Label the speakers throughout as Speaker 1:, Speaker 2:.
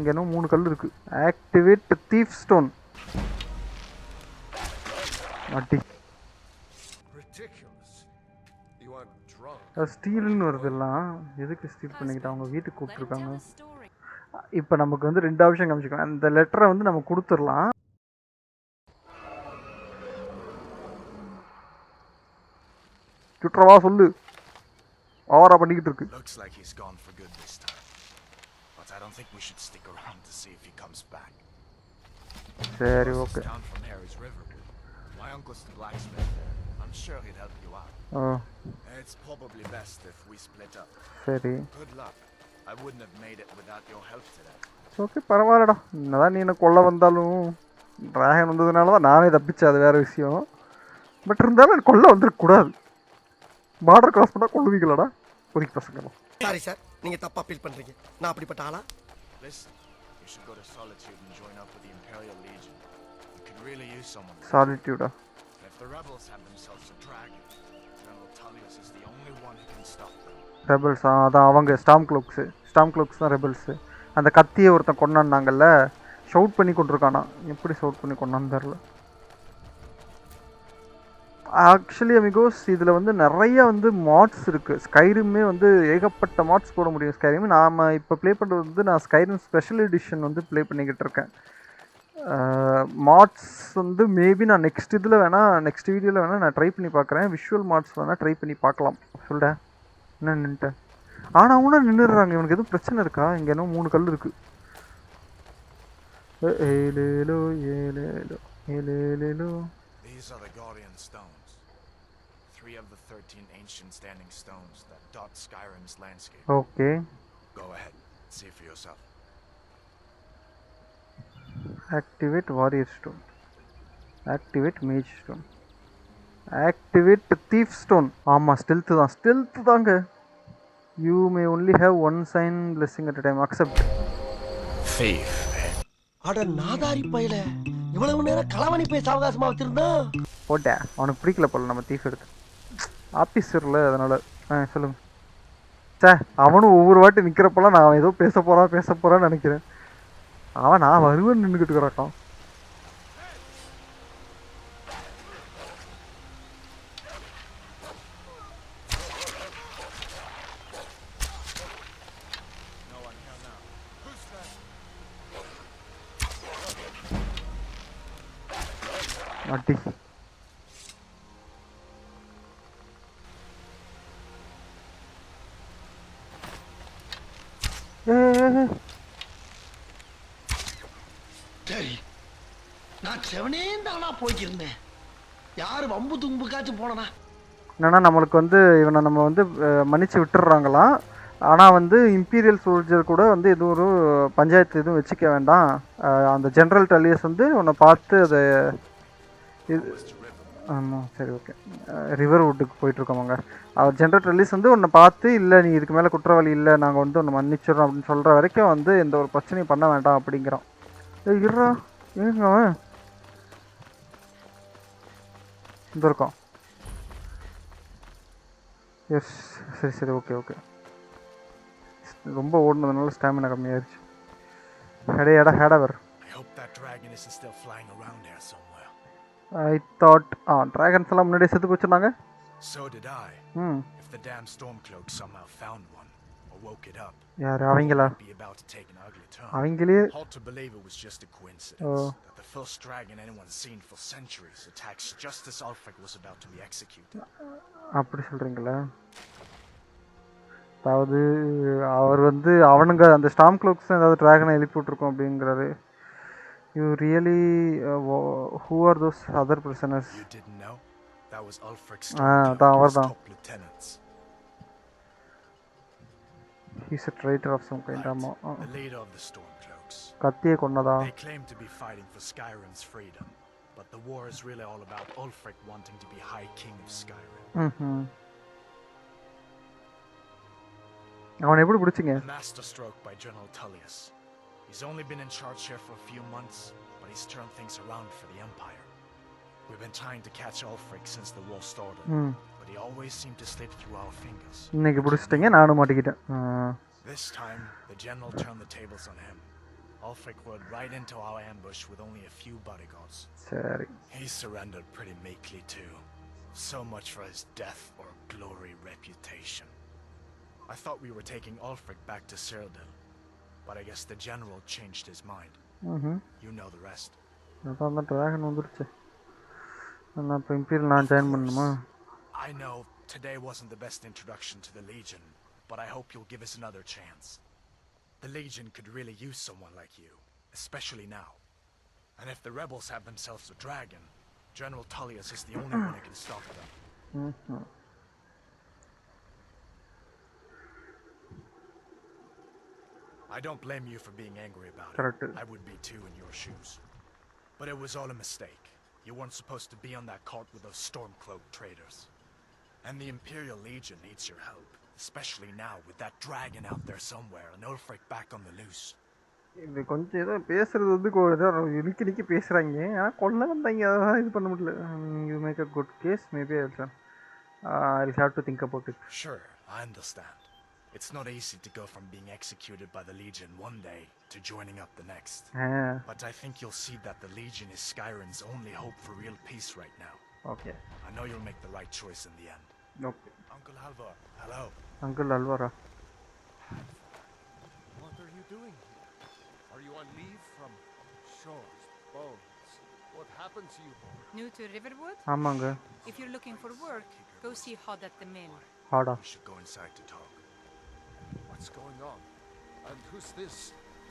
Speaker 1: இங்கே இன்னும் 3 கல் இருக்குது. Activate thief stone. அட்டி ஸ்டீல்னு வருதெல்லாம் எதுக்கு ஸ்டீல் பண்ணிக்கிட்டு அவங்க வீட்டுக்கு கூப்பிட்ருக்காங்க. இப்போ நமக்கு வந்து 2 ஆப்ஷன் காமிச்சிக்கலாம். அந்த லெட்டரை வந்து நம்ம கொடுத்துடலாம். சுற்றவா சொல்லு. ஆரா பண்ணிக்கிட்டு இருக்கு. சரி ஓகே. சரி ஓகே பரவாயில்லடா. என்னதான் நீ என்ன கொல்ல வந்தாலும் டிராகன் வந்ததுனால தான் நானே தப்பிச்சேன், அது வேறு விஷயம். பட் இருந்தாலும் கொல்ல வந்துருக்கக்கூடாது. பார்டர் கிராஸ் பண்ணால் கொள்ளுவீங்களாடா பொறிக்கு பசங்களா.
Speaker 2: சாரி சார், நீங்கள் தப்பாக ஃபீல் பண்ணுறீங்க. நான் அப்படிப்பட்ட ஆளா?
Speaker 1: சாலிட்யூடா? ரெபல்ஸ் அதான் அவங்க ஸ்டாம் க்ளோக்ஸ் தான் ரெபல்ஸு. அந்த கத்தியை ஒருத்தன் கொண்டான்னாங்கல்ல, ஷவுட் பண்ணி கொண்டிருக்கானா. எப்படி ஷவுட் பண்ணி கொண்டான்னு தெரில. ஆக்சுவலி அமிகோஸ் இதில் வந்து நிறைய வந்து மாட்ஸ் இருக்குது. ஸ்கைரிமே வந்து ஏகப்பட்ட மாட்ஸ் போட முடியும். ஸ்கைரிம் நாம் இப்போ ப்ளே பண்ணுறது வந்து நான் ஸ்கைரிம் ஸ்பெஷல் எடிஷன் வந்து ப்ளே பண்ணிக்கிட்டு இருக்கேன். மாட்ஸ் வந்து மேபி நான் நெக்ஸ்ட் வீடியோவில் வேணால் நான் ட்ரை பண்ணி பார்க்குறேன். விஷுவல் மாட்ஸ் வேணால் ட்ரை பண்ணி பார்க்கலாம். சொல்கிறேன் என்ன நின்ட்டேன். ஆனால் கூட நின்றுடுறாங்க. இவனுக்கு எதுவும் பிரச்சனை இருக்கா? இங்கே இன்னும் 3 கல் இருக்குது. ஏலேலோ ஏலேலோ ஏலேலோ.
Speaker 3: These are the Guardian Stones, 3 of the 13 ancient standing stones that dot Skyrim's landscape.
Speaker 1: Okay.
Speaker 3: Go ahead, see for yourself.
Speaker 1: Activate Warrior Stone. Activate Mage Stone. Activate Thief Stone. ஆமா ஸ்டெல்த் தாங்க. You may only have one sign blessing at a time. Accept.
Speaker 3: Thief.
Speaker 2: அட நாதாரி பையல, இவ்வளவு நேரம் களவாணி பேச அவகாசமா வச்சிருந்தா
Speaker 1: போட்டே. அவனுக்கு பிடிக்கல போல நம்ம தீஃப் எடுத்து. ஆஃபீஸரில் அதனால் சொல்லுங்கள் சார். அவனும் ஒவ்வொரு வாட்டி நிற்கிறப்பெல்லாம் நான் அவன் ஏதோ பேச போகிறான்னு நினைக்கிறேன். அவன் நான் வருவேன்னு நின்றுக்கிட்டு இருக்கிறான். அட்டி
Speaker 2: சரி, நான் செவனே தானா போய்க்கிருந்தேன். யாரு வம்பு தும்புக்காச்சும் போனா
Speaker 1: என்னன்னா நம்மளுக்கு வந்து இவனை நம்ம வந்து மன்னிச்சு விட்டுடுறாங்களாம். ஆனால் வந்து இம்பீரியல் சோல்ஜர் கூட வந்து எதுவும் ஒரு பஞ்சாயத்து எதுவும் வச்சுக்க வேண்டாம். அந்த ஜென்ரல் டலியஸ் வந்து உன்னை பார்த்து அதை இது ஆமாம் சரி ஓகே ரிவர் வுட்டுக்கு போயிட்டுருக்கோமாங்க. அவர் ஜென்ரல் டலியஸ் வந்து உன்னை பார்த்து இல்லை நீ இதுக்கு மேலே குற்றவாளி இல்லை, நாங்கள் வந்து உன்னை மன்னிச்சிடறோம் அப்படின்னு சொல்கிற வரைக்கும் வந்து எந்த ஒரு பிரச்சனையும் பண்ண வேண்டாம் அப்படிங்கிறான். இருறா ஏங்க அவன் இந்த இருக்கான். எஸ் சரி ஓகே. ரொம்ப ஓடுனதுனால ஸ்டாமினா கம்மியாயிருச்சு. ஹேடவர். I thought dragons எல்லாம் முன்னாடியே செத்து போச்சுனாங்க.
Speaker 3: So did I. If the damn stormcloak somehow found one or woke it up.
Speaker 1: யார் அவங்களா? அவங்களே
Speaker 3: hard to believe it was just a coincidence that the first dragon anyone's seen for centuries attacks just as Ulfric was about to be executed.
Speaker 1: அப்படி சொல்றீங்களா? அதாவது அவர் வந்து அவனுங்க அந்த ஸ்டாம் க்ளோக்ஸ் ஏதாவது டிராகனை எழுப்பி விட்டுருக்கோம் அப்படிங்கிறாரு. You really who are those other prisoners?
Speaker 3: You didn't know? That was Ulfric's
Speaker 1: top
Speaker 3: lieutenants.
Speaker 1: He's a traitor of some kind.
Speaker 3: The leader of the Stormcloaks.
Speaker 1: கத்தியே கொன்னதா?
Speaker 3: They claim to be fighting for Skyrim's freedom, but the war is really all about Ulfric wanting to be High King of Skyrim.
Speaker 1: அவனை எப்படி பிடிச்சிங்க?
Speaker 3: Masterstroke by General Tullius. He's only been in charge here for a few months, but he's turned things around for the Empire. We've been trying to catch Ulfric since the war started, but he always seemed to slip through our fingers.
Speaker 1: இன்னைக்கு பிடிச்சிட்டீங்க, நானும் மாட்டிக்கிட்டேன்.
Speaker 3: This time, the general turned the tables on him. Ulfric rode right into our ambush with only a few bodyguards.
Speaker 1: சரி.
Speaker 3: He surrendered pretty meekly too. So much for his death or glory reputation. I thought we were taking Ulfric back to Cyrodiil, but I guess the general changed his mind. You know the rest.
Speaker 1: அதான் dragon வந்துருச்சு. நான் இப்போ imperial நான் join பண்ணணுமா?
Speaker 3: I know today wasn't the best introduction to the Legion, but I hope you'll give us another chance. The Legion could really use someone like you, especially now. And if the rebels have themselves a dragon, General Tullius is the only one who can stop them. I don't blame you for being angry about it. I would be too in your shoes. But it was all a mistake. You weren't supposed to be on that cart with those Stormcloak traders. And the Imperial Legion needs your help, especially now with that dragon out there somewhere and Ulfric back on the loose. இது கொஞ்சம் ஏதோ பேசுறது வந்து இறுக்கி பேசுகிறாங்க. ஆனால் கொல்ல வந்தாங்க, அதான் இது பண்ண முடியல. You make a good guess. Maybe I'll have to think about it. Sure, I understand. It's not easy to go from being executed by the Legion one day to joining up the next. But I think you'll see that the Legion is Skyrim's only hope for real peace right now. Okay. I know you'll make the right choice in the end. Okay. Uncle Halvar, hello. Uncle Alvara.
Speaker 4: What are you doing here? Are you on leave from shores, bones? What happened to you?
Speaker 5: New to Riverwood?
Speaker 1: Amanga.
Speaker 5: If you're looking for work, go see Hod at the mill.
Speaker 1: Hoda.
Speaker 3: We should go inside to talk.
Speaker 4: What's going on? And who's this?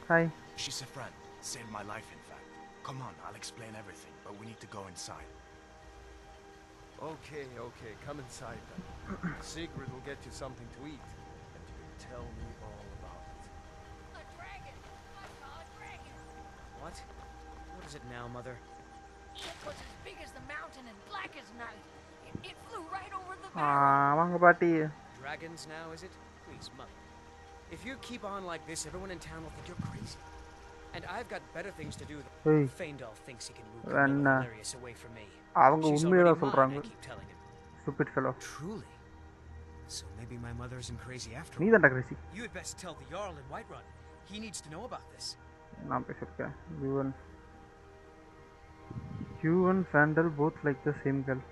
Speaker 1: Hi.
Speaker 3: She's a friend. Saved my life, in fact. Come on, I'll explain everything, but we need to go inside.
Speaker 4: Okay, come inside then. Sigrid will get you something to eat, and you can tell me all about it.
Speaker 6: A dragon! I saw a dragon!
Speaker 7: What? What is it now, Mother?
Speaker 6: It was as big as the mountain and black as night. It flew right over the barrel.
Speaker 1: வாங்க பாட்டி.
Speaker 7: Dragons now, is it? Please, Mother. If you keep on like this, everyone in town will think you're crazy. And I've got better things to do than Feindal thinks he can move Valerius away from me.
Speaker 1: அவங்க உண்மையா சொல்றாங்க.
Speaker 7: I keep telling him.
Speaker 1: Stupid fellow.
Speaker 7: Truly? So maybe my mother isn't crazy after all.
Speaker 1: நீ தான்டா crazy.
Speaker 7: You had best tell the Jarl in Whiterun. He needs to know about this.
Speaker 1: நான் பேசிருக்கேன். You and Feindal both like the same girl.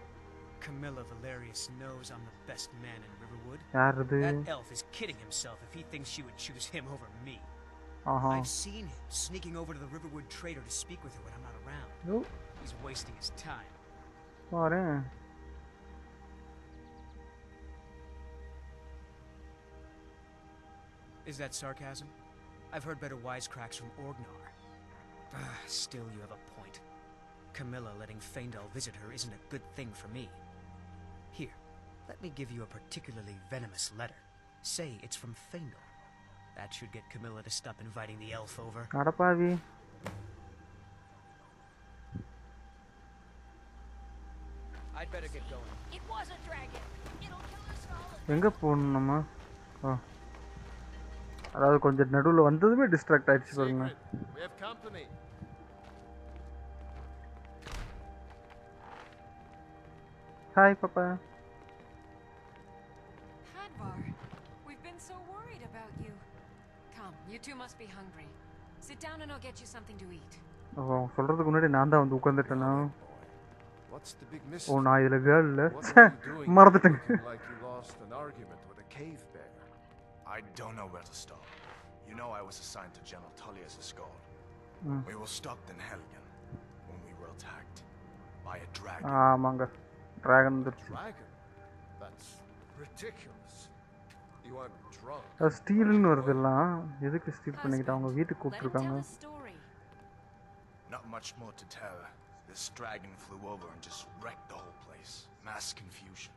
Speaker 7: Camilla Valerius knows I'm the best man in Riverwood.
Speaker 1: யாரது?
Speaker 7: That elf is kidding himself if he thinks she would choose him over me. I've seen him sneaking over to the Riverwood trader to speak with her when I'm not around.
Speaker 1: No.
Speaker 7: He's wasting his time.
Speaker 1: பாரு.
Speaker 7: Is that sarcasm? I've heard better wisecracks from Orgnar. Still, you have a point. Camilla letting Feindal visit her isn't a good thing for me. Here, let me give you a particularly venomous letter. Say it's from Feindal. That should get Camilla to stop inviting the elf over.
Speaker 1: அடப்பாவி.
Speaker 7: I'd better get going.
Speaker 6: It was a dragon. It'll kill us all.
Speaker 1: எங்க போணும் நம்ம? அதாவது கொஞ்சம் நடுவுல வந்ததுமே distract ஆயிடுச்சு பாருங்க.
Speaker 4: We have company.
Speaker 1: Hi, Papa.
Speaker 8: Hadvar, we've been so worried about you. Come, you two must be hungry. Sit down and I'll get you something to eat.
Speaker 1: சொல்றதுக்கு முன்னாடி நான் தான் வந்து உட்கார்ந்துட்டேனா?
Speaker 4: What's the big mystery?
Speaker 1: நான் இதுல girl இல்ல.
Speaker 4: மறந்துட்டேன். Like you lost an argument with a cave bear.
Speaker 3: I don't know where to start. You know I was assigned to General Tullius' guard. We were stopped in Helgen when we were attacked by a dragon.
Speaker 1: ஆமாங்க. Dragon.
Speaker 4: That's ridiculous. You are drunk.
Speaker 1: ஸ்டீல்னு வருதுலாம். எதுக்கு steel பண்ணிக்கிட்டு அவங்க வீட்டுக்கு கூப்பிட்டுருக்காங்க?
Speaker 3: Not much more to tell. This dragon flew over and just wrecked the whole place. Mass confusion.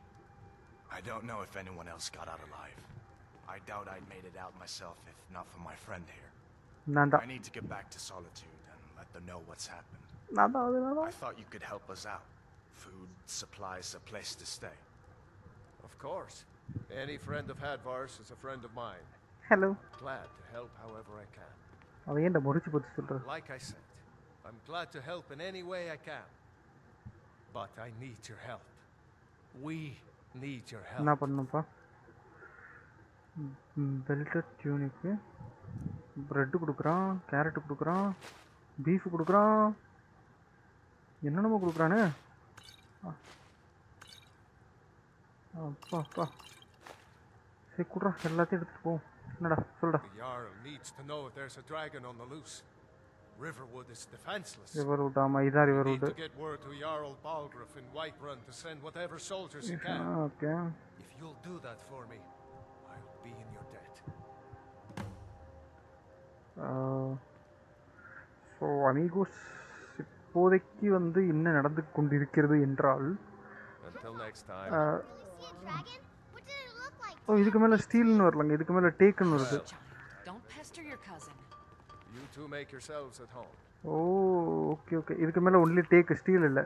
Speaker 3: I don't know if anyone else got out alive. I doubt I'd made it out myself if not for my friend here. I need to get back to Solitude and let them know what's happened. I thought you could help us out. Food, supplies, a place to stay.
Speaker 4: Of course. Any friend of Hadvar's is a friend of mine.
Speaker 1: Hello.
Speaker 4: Glad to help however I can.
Speaker 1: அவ ஏன்டா முறிச்சு போட்டு சொல்ற?
Speaker 4: Like I said, I'm glad to help in any way I can. But I need your help. We need your help.
Speaker 1: என்ன பண்ணனும்ப்பா? Belt டியூனிக் bread கொடுக்குறான், carrot கொடுக்குறான், beef கொடுக்குறான், என்னென்னமோ கொடுக்குறானே. அப்பா அப்பா, சரி கொடுறா, எல்லாத்தையும் எடுத்துகிட்டு போவோம். என்னடா சொல்டா.
Speaker 4: The Jarl needs to know if there's a dragon on the loose. Riverwood is defenseless.
Speaker 1: ரிவர்வுட், ஆமாம் இதான்
Speaker 4: We need
Speaker 1: ரிவர்வுட்.
Speaker 4: to get word to Jarl Balgruuf in Whiterun to send whatever soldiers he can.
Speaker 1: Okay.
Speaker 4: If you'll do that for me, I'll be in your debt.
Speaker 1: So amigos, இப்போதைக்கு வந்து என்ன நடந்து கொண்டிருக்கிறது என்றால்,
Speaker 4: Until next time.
Speaker 1: ஓ இதுக்கு மேலே ஸ்டீல்னு வரலங்க, இதுக்கு மேலே டேக்குன்னு வருது.
Speaker 8: Don't pester your cousin.
Speaker 4: You two make yourselves at home.
Speaker 1: Oh okay okay, இதுக்கு மேலே ஒன்லி டேக்கு, ஸ்டீல் இல்லை.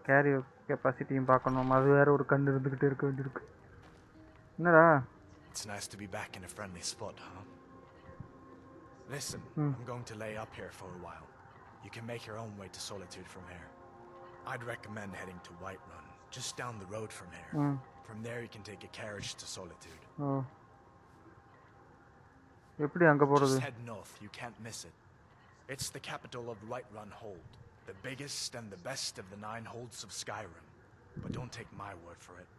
Speaker 1: கேரி கெப்பாசிட்டியும் பார்க்கணும், அது வேறு ஒரு கண் இருந்துக்கிட்டே இருக்க வேண்டியிருக்கு. என்னடா?
Speaker 3: It's nice to be back in a friendly spot, huh? Listen, I'm going to lay up here for a while. You can make your own way to Solitude from here. I'd recommend heading to Whiterun, just down the road from here. From there you can take a carriage to Solitude.
Speaker 1: ஓ எப்படி அங்கே போகிறது?
Speaker 3: Just head north, you can't miss it. It's the capital of Whiterun Hold, the biggest and the best of the 9 holds of Skyrim. But don't take my word for it.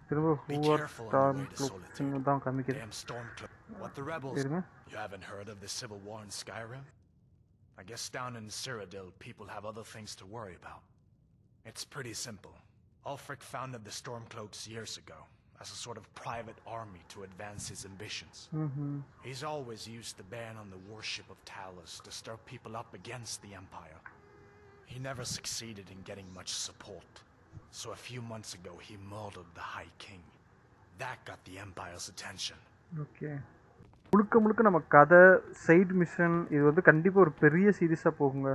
Speaker 1: திரும்ப
Speaker 3: Be
Speaker 1: whoever
Speaker 3: careful on
Speaker 1: storm
Speaker 3: the way to
Speaker 1: க்ளோக்ஸ்னு
Speaker 3: Solitude.
Speaker 1: தான் காமிக்குது.
Speaker 3: Damn Stormcloak. What the rebels?
Speaker 1: இருங்க.
Speaker 3: You haven't heard of the civil war in Skyrim? I guess down in Cyrodiil, people have other things to worry about. It's pretty simple. Ulfric founded the Stormcloaks years ago as a sort of private army to advance his ambitions. He's always used the ban on the worship of Talos to stir people up against the Empire. He never succeeded in getting much support. So a few months ago, he murdered the High King. That got the Empire's attention.
Speaker 1: Okay, முழுக்க நம்ம கதை, side mission, இது வந்து கண்டிப்பாக ஒரு பெரிய சீரீஸாக போகுங்க.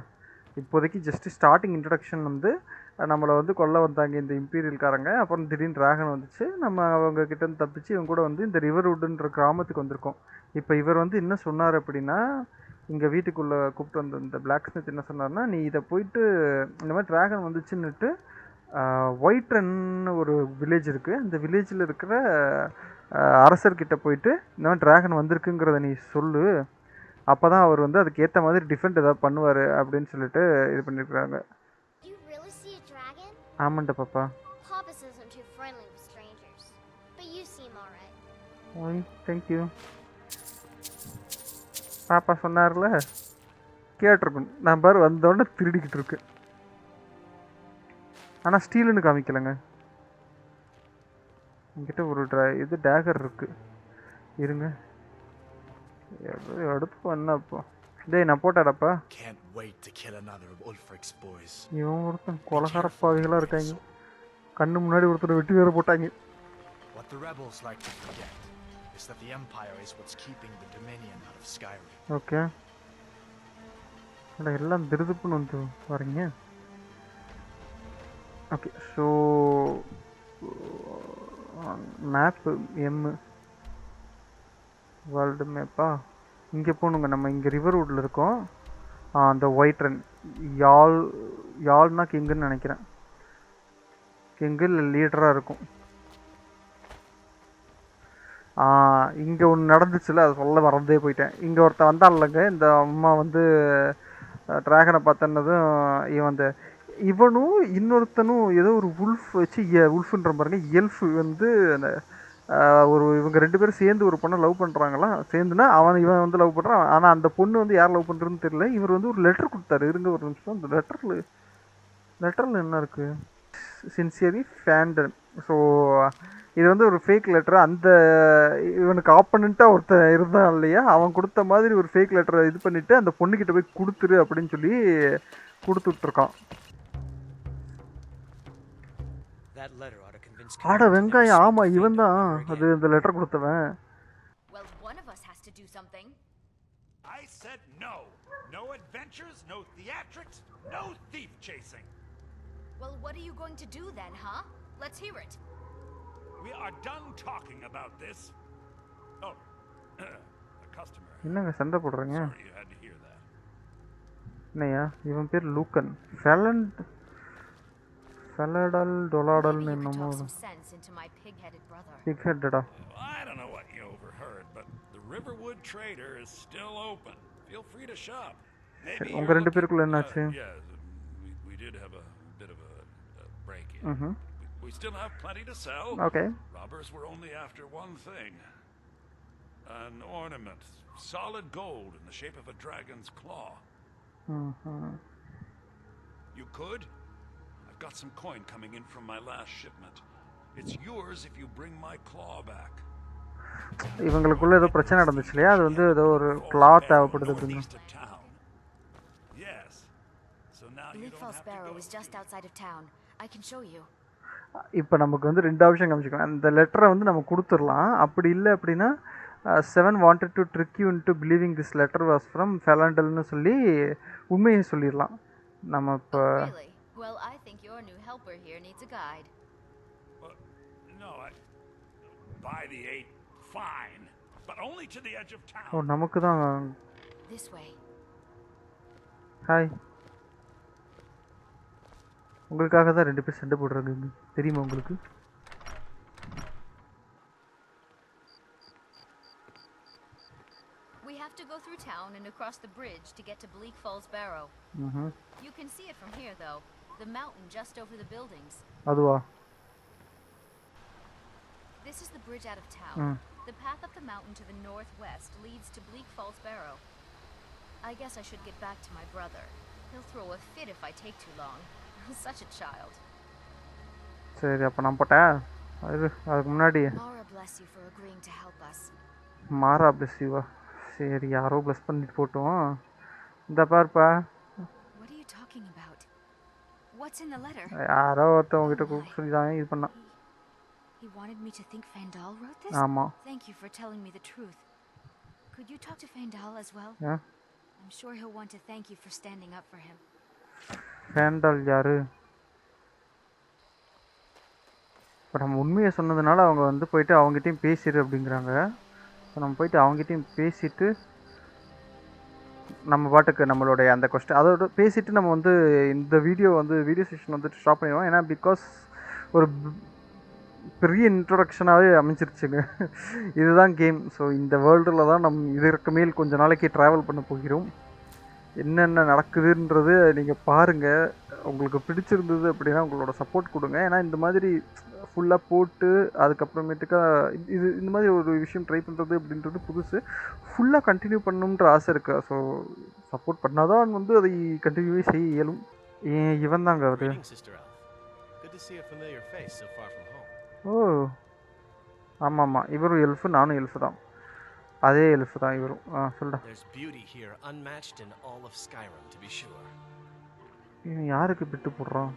Speaker 1: இப்போதைக்கு ஜஸ்ட் ஸ்டார்டிங் இன்ட்ரடக்ஷன் வந்து நம்மளை வந்து கொல்ல வந்தாங்க இந்த இம்பீரியல்காரங்க. அப்புறம் திடீர்னு டிராகன் வந்துச்சு, நம்ம அவங்க கிட்டேருந்து தப்பிச்சு இவங்க கூட வந்து இந்த ரிவர்வுட்ன்ற கிராமத்துக்கு வந்திருக்கோம். இப்போ இவர் வந்து என்ன சொன்னார் அப்படின்னா, இங்கே வீட்டுக்குள்ளே கூப்பிட்டு வந்த இந்த பிளாக் ஸ்மித் என்ன சொன்னார்னா, நீ இதை போயிட்டு இந்த மாதிரி டிராகன் வந்துச்சுன்னுட்டு ஒயிட்ரன்னு ஒரு வில்லேஜ் இருக்குது, அந்த வில்லேஜில் இருக்கிற அரசர்கிட்ட போயிட்டு இந்த மாதிரி டிராகன் வந்திருக்குங்கிறத நீ சொல்லு, அப்போ தான் அவர் வந்து அதுக்கு ஏற்ற மாதிரி டிஃபெண்ட் ஏதாவது பண்ணுவார் அப்படின்னு சொல்லிட்டு இது பண்ணியிருக்கிறாங்க. ஆமாண்டா பாப்பா. ஓய் தேங்க்யூ. பாப்பா சொன்னார்ல, கேட்டிருக்கணும். நான் பாரு வந்தோடனே திருடிக்கிட்டு இருக்கு. ஆனால் ஸ்டீலுன்னு காமிக்கலைங்க. என்கிட்ட ஒரு இது டேகர் இருக்கு, இருங்க அடுப்பு என்னப்பா. டேய் நான் போட்டாடப்பா. இவன் ஒருத்தன் கொலகாரப்பாவிகளாக இருக்காங்க, கண்ணு முன்னாடி ஒருத்தர் வெட்டி வேற போட்டாங்க. ஓகே, எல்லாம் திருதுப்புன்னு வந்து வரீங்க. ஓகே, ஸோ மேப்பு எம்மு வேர்ல்டு மேப்பா. இங்கே போகணுங்க, நம்ம இங்கே ரிவர்வுட்டில் இருக்கோம். அந்த ஒயிட்ரன் யாழ்னா கிங்குன்னு நினைக்கிறேன், கிங்கு இல்லை லீடராக இருக்கும். இங்கே ஒன்று நடந்துச்சுல, அது சொல்ல மறந்தே போயிட்டேன். இங்கே ஒருத்தன் வந்தான் இல்லைங்க, இந்த அம்மா வந்து ட்ராகனை பார்த்தனதும் இவனும் இன்னொருத்தனும் ஏதோ ஒரு உல்ஃப் வச்சு, உல்ஃபுன்ற பாருங்க, எல்ஃபு வந்து அந்த ஒரு இவங்க 2 பேரும் சேர்ந்து ஒரு பொண்ணை லவ் பண்ணுறாங்களாம். சேர்ந்துனா இவன் வந்து லவ் பண்ணுறான். ஆனால் அந்த பொண்ணு வந்து யார் லவ் பண்ணுறதுன்னு தெரியல. இவர் வந்து ஒரு லெட்டர் கொடுத்தாரு, இருங்க ஒரு நிமிஷம். அந்த லெட்டரில் என்ன இருக்குது? சின்சியரி ஃபேண்டன். ஸோ இது வந்து ஒரு ஃபேக் லெட்டர். அந்த இவனுக்கு ஆப்பனண்ட்டாக ஒருத்தன் இருந்தான் இல்லையா, அவன் கொடுத்த மாதிரி ஒரு ஃபேக் லெட்டரை இது பண்ணிவிட்டு அந்த பொண்ணுக்கிட்ட போய் கொடுத்துரு அப்படின்னு சொல்லி கொடுத்துட்ருக்கான். ஆட வெங்காயம், ஆமா இவன் தான் அது அந்த லெட்டர் கொடுத்தவன்.
Speaker 6: Well, one of us has to do something.
Speaker 9: I said no. No adventures, no theatrics, no thief chasing.
Speaker 6: Well, what are you going to do then, huh? Let's hear it.
Speaker 9: We are done talking about this. Oh, a customer.
Speaker 1: என்னங்க சண்டை போடுறீங்க?
Speaker 9: Sorry you had to hear that.
Speaker 1: என்னையா இவன் பேர் லூக்கன். ஃபெலடல் டொலாடல்னு
Speaker 6: Maybe you could
Speaker 1: என்னமோ
Speaker 6: talk some sense into my pig-headed brother.
Speaker 1: Pig ஹெட்டடா.
Speaker 9: I don't know what you overheard, but the Riverwood Trader is still open. Feel free to shop. Maybe
Speaker 1: உங்க
Speaker 9: you're
Speaker 1: ரெண்டு
Speaker 9: looking-
Speaker 1: பேருக்குள்ள என்னாச்சு?
Speaker 9: Yeah, we did have a bit of a break-in.
Speaker 1: Mhm.
Speaker 9: We still have plenty to sell.
Speaker 1: Okay.
Speaker 9: Robbers were only after one thing. An ornament, solid gold in the shape of a dragon's claw.
Speaker 1: Mhm.
Speaker 9: You could? I've got some coin coming in from my last shipment. It's yours if you bring my claw back.
Speaker 1: இவங்களுக்குள்ள ஏதோ பிரச்சனை நடந்துச்சு இல்லையா? அது வந்து ஏதோ ஒரு cloth தேவைப்படுது அப்படின்னு.
Speaker 9: Northeast of town. Yes. So now you
Speaker 6: Bleak
Speaker 9: don't
Speaker 6: Falls
Speaker 9: have to
Speaker 6: Barrow
Speaker 9: go
Speaker 6: is just outside of town. I can show you.
Speaker 1: இப்போ நமக்கு வந்து 2 ஆப்ஷன் காமிச்சிக்கலாம். அந்த லெட்டரை வந்து நம்ம கொடுத்துடலாம். அப்படி இல்லை அப்படின்னா 7 wanted to trick you into believing this letter was from Falandalன்னு சொல்லி உண்மையை சொல்லிடலாம். நம்ம இப்போ
Speaker 6: Really? Well, I think your new helper here needs a guide.
Speaker 9: No, by the 8, fine, but only to the edge of town.
Speaker 1: ஓ நமக்கு தான்.
Speaker 6: This way.
Speaker 1: Hi. உங்களுக்காக தான் 2 பேர் சண்டை போடுறாங்க, தெரியுமா உங்களுக்கு?
Speaker 6: We have to go through town and across the bridge to get to Bleak Falls Barrow.
Speaker 1: Mhm.
Speaker 6: You can see it from here, though. The mountain just over the buildings.
Speaker 1: அதுவா?
Speaker 6: This is the bridge out of town. The path up the mountain to the northwest leads to Bleak Falls Barrow. I guess I should get back to my brother. He'll throw a fit if I take too long. Such a child.
Speaker 1: சரி அப்போ நான் போட்டேன். அதுக்கு முன்னாடி
Speaker 6: Mara bless you for agreeing to help us.
Speaker 1: மாறா பிளஸ்ஸிவா. சரி யாரோ plus பண்ணிட்டு போட்டோம். இந்த பாருப்பா.
Speaker 6: What are you talking about? What's in the letter?
Speaker 1: யாரோ ஒருத்தவங்க கிட்ட சொல்லி தான் இது பண்ணான்.
Speaker 6: He wanted me to think Fandal wrote this?
Speaker 1: ஆமா.
Speaker 6: Thank you for telling me the truth. Could you talk to Fandal as well?
Speaker 1: Yeah.
Speaker 6: I'm sure he'll want to thank you for standing up for him.
Speaker 1: Fantail யாரு? இப்போ நம்ம உண்மையை சொன்னதுனால அவங்க வந்து போயிட்டு அவங்ககிட்டையும் பேசிடு அப்படிங்கிறாங்க. ஸோ நம்ம போயிட்டு அவங்ககிட்டையும் பேசிட்டு நம்ம பாட்டுக்கு நம்மளுடைய அந்த கொஸ்டின் அதோட பேசிட்டு நம்ம வந்து இந்த வீடியோ செஷன் வந்துட்டு ஸ்டாப் பண்ணிடுவோம். ஏன்னா பிகாஸ் ஒரு பெரிய இன்ட்ரொடக்ஷனாகவே அமைஞ்சிருச்சுங்க. இதுதான் கேம். ஸோ இந்த வேர்ல்டில் தான் இதற்கு மேல் கொஞ்ச நாளைக்கு ட்ராவல் பண்ண போகிறோம். என்னென்ன நடக்குதுன்றது நீங்கள் பாருங்கள். உங்களுக்கு பிடிச்சிருந்தது அப்படின்னா உங்களோட சப்போர்ட் கொடுங்க. ஏன்னா இந்த மாதிரி ஃபுல்லாக போட்டு அதுக்கப்புறமேட்டுக்கா இந்த மாதிரி ஒரு விஷயம் ட்ரை பண்ணுறது அப்படின்றது புதுசு. ஃபுல்லாக கண்டினியூ பண்ணணுன்ற ஆசை இருக்குது. ஸோ சப்போர்ட் பண்ணால் தான் வந்து அதை கண்டினியூவே செய்ய இயலும். இவன் தாங்க அவர். ஓ ஆமாம், இவரும் எல்ஃபு, நானும் எல்ஃபு தான். அதே எல்ஃபு தான் இவரும். சொல்லுடா. இவன் யாருக்கு பிட்டு போடுறான்?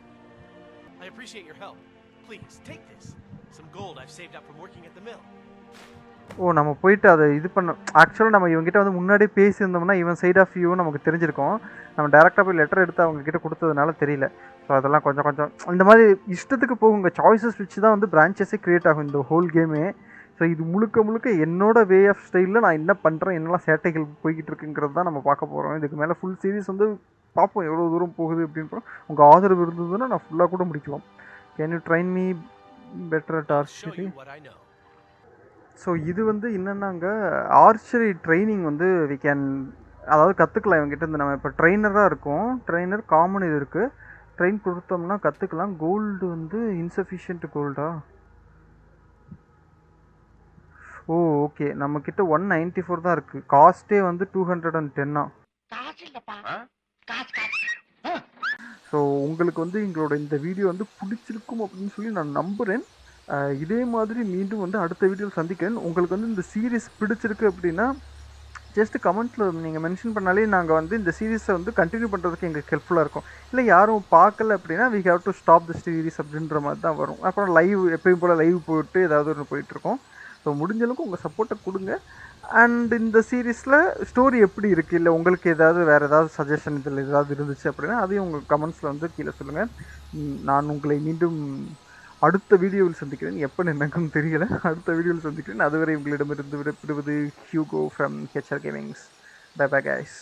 Speaker 1: ஓ நம்ம போயிட்டு அதை இது பண்ண ஆக்சுவலாக நம்ம இவங்ககிட்ட வந்து முன்னாடியே பேசியிருந்தோம்னா இவன் சைட் ஆஃப் வியூ நமக்கு தெரிஞ்சிருக்கும். நம்ம டேரெக்டாக போய் லெட்டர் எடுத்து அவங்கக்கிட்ட கொடுத்ததுனால தெரியல. ஸோ அதெல்லாம் கொஞ்சம் இந்த மாதிரி இஷ்டத்துக்கு போகுங்க. சாய்ஸஸ் வச்சு தான் வந்து பிரான்ச்சஸே க்ரியேட் ஆகும் இந்த ஹோல் கேமே. ஸோ இது முழுக்க என்னோட வே ஆஃப் ஸ்டைலில் நான் என்ன பண்ணுறேன், என்னெல்லாம் சேட்டைகள் போய்கிட்டு இருக்குங்கிறது தான் நம்ம பார்க்க போகிறோம். இதுக்கு மேலே ஃபுல் சீரிஸ் வந்து பார்ப்போம் எவ்வளோ தூரம் போகுது அப்படின்றோம். உங்கள் ஆதரவு இருந்ததுன்னா நான் ஃபுல்லாக கூட முடிக்கலாம். Can you train me better at archery? So இது வந்து என்னென்னாங்க ஆர்ச்சரி ட்ரைனிங் வந்து வி கேன் அதாவது கற்றுக்கலாம் இவங்ககிட்ட இருந்து. நம்ம இப்போ ட்ரெயினராக இருக்கோம். ட்ரெயினர் காமன் இது இருக்குது. ட்ரெயின் கொடுத்தோம்னா கற்றுக்கலாம். கோல்டு வந்து இன்சஃபிஷியன்ட் கோல்டா? ஓ ஓகே, நம்மக்கிட்ட 194 தான் இருக்குது. காஸ்ட்டே வந்து 210. ஸோ உங்களுக்கு வந்து எங்களோட இந்த வீடியோ வந்து பிடிச்சிருக்கும் அப்படின்னு சொல்லி நான் நம்புகிறேன். இதே மாதிரி மீண்டும் வந்து அடுத்த வீடியோவில் சந்திக்கிறேன். உங்களுக்கு வந்து இந்த சீரீஸ் பிடிச்சிருக்கு அப்படின்னா ஜஸ்ட் கமெண்ட்டில் நீங்கள் மென்ஷன் பண்ணாலே நாங்கள் வந்து இந்த சீரீஸை வந்து கண்டினியூ பண்ணுறதுக்கு எங்களுக்கு ஹெல்ப்ஃபுல்லாக இருக்கும். இல்லை யாரும் பார்க்கல அப்படின்னா we have to stop the series அப்படின்ற மாதிரி தான் வரும். அப்புறம் லைவ் எப்பயும் போல் லைவ் போட்டு ஏதாவது ஒன்று போயிட்டுருக்கோம். ஸோ முடிஞ்ச அளவுக்கு உங்கள் சப்போர்ட்டை கொடுங்க. அண்ட் இந்த சீரீஸில் ஸ்டோரி எப்படி இருக்குது, இல்லை உங்களுக்கு ஏதாவது வேறு ஏதாவது சஜஷன் இதில் ஏதாவது இருந்துச்சு அப்படின்னா அதையும் உங்கள் கமெண்ட்ஸில் வந்து கீழே சொல்லுங்கள். நான் உங்களை மீண்டும் அடுத்த வீடியோவில் சந்திக்கிறேன். எப்போ எனக்கும் தெரியல. அடுத்த வீடியோவில் சந்திக்கிறேன். அதுவரை உங்களிடமிருந்து விடைபெறுவது Hugo from hrgaming. Bye bye guys.